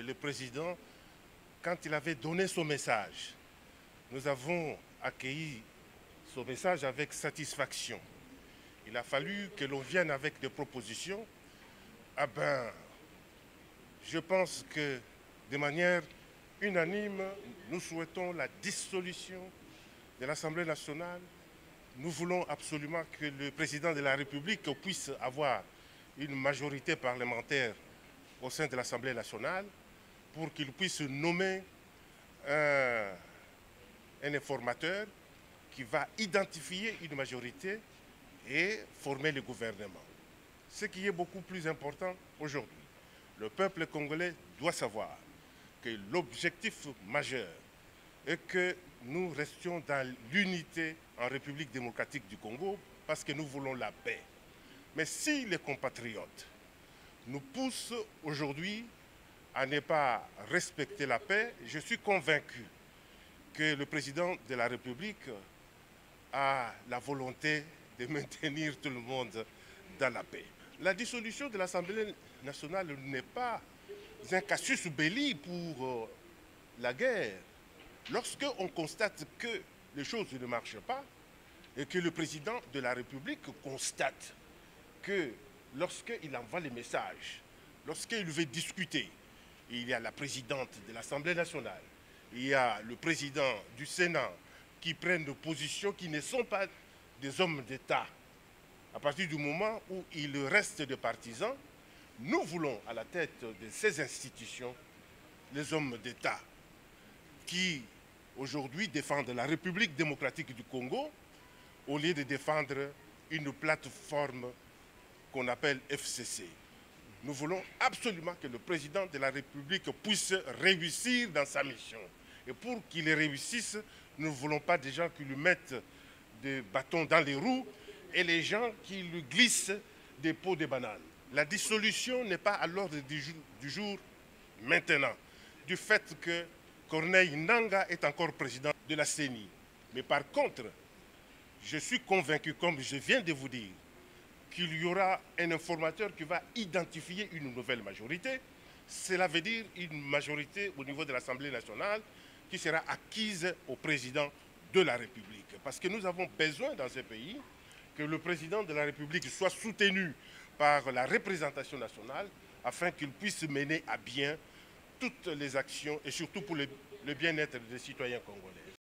le président, quand il avait donné son message, nous avons accueilli son message avec satisfaction. Il a fallu que l'on vienne avec des propositions. Ah ben, je pense que de manière unanime, nous souhaitons la dissolution de l'Assemblée nationale. Nous voulons absolument que le président de la République puisse avoir une majorité parlementaire au sein de l'Assemblée nationale pour qu'il puisse nommer un informateur qui va identifier une majorité et former le gouvernement. Ce qui est beaucoup plus important aujourd'hui, le peuple congolais doit savoir que l'objectif majeur est que nous restions dans l'unité en République démocratique du Congo parce que nous voulons la paix. Mais si les compatriotes nous poussent aujourd'hui à ne pas respecter la paix, je suis convaincu que le président de la République a la volonté de maintenir tout le monde dans la paix. La dissolution de l'Assemblée nationale n'est pas un casus belli pour la guerre. Lorsqu'on constate que les choses ne marchent pas et que le président de la République constate que lorsqu'il envoie les messages, lorsqu'il veut discuter, il y a la présidente de l'Assemblée nationale, il y a le président du Sénat qui prennent des positions qui ne sont pas des hommes d'État. À partir du moment où il reste des partisans, nous voulons à la tête de ces institutions les hommes d'État qui aujourd'hui défendent la République démocratique du Congo au lieu de défendre une plateforme qu'on appelle FCC. Nous voulons absolument que le président de la République puisse réussir dans sa mission. Et pour qu'il réussisse, nous ne voulons pas des gens qui lui mettent des bâtons dans les roues et les gens qui lui glissent des pots de bananes. La dissolution n'est pas à l'ordre du jour maintenant, du fait que Corneille Nangaa est encore président de la CENI. Mais par contre, je suis convaincu, comme je viens de vous dire, qu'il y aura un informateur qui va identifier une nouvelle majorité. Cela veut dire une majorité au niveau de l'Assemblée nationale qui sera acquise au président de la République. Parce que nous avons besoin dans ce pays que le président de la République soit soutenu par la représentation nationale afin qu'il puisse mener à bien toutes les actions et surtout pour le bien-être des citoyens congolais.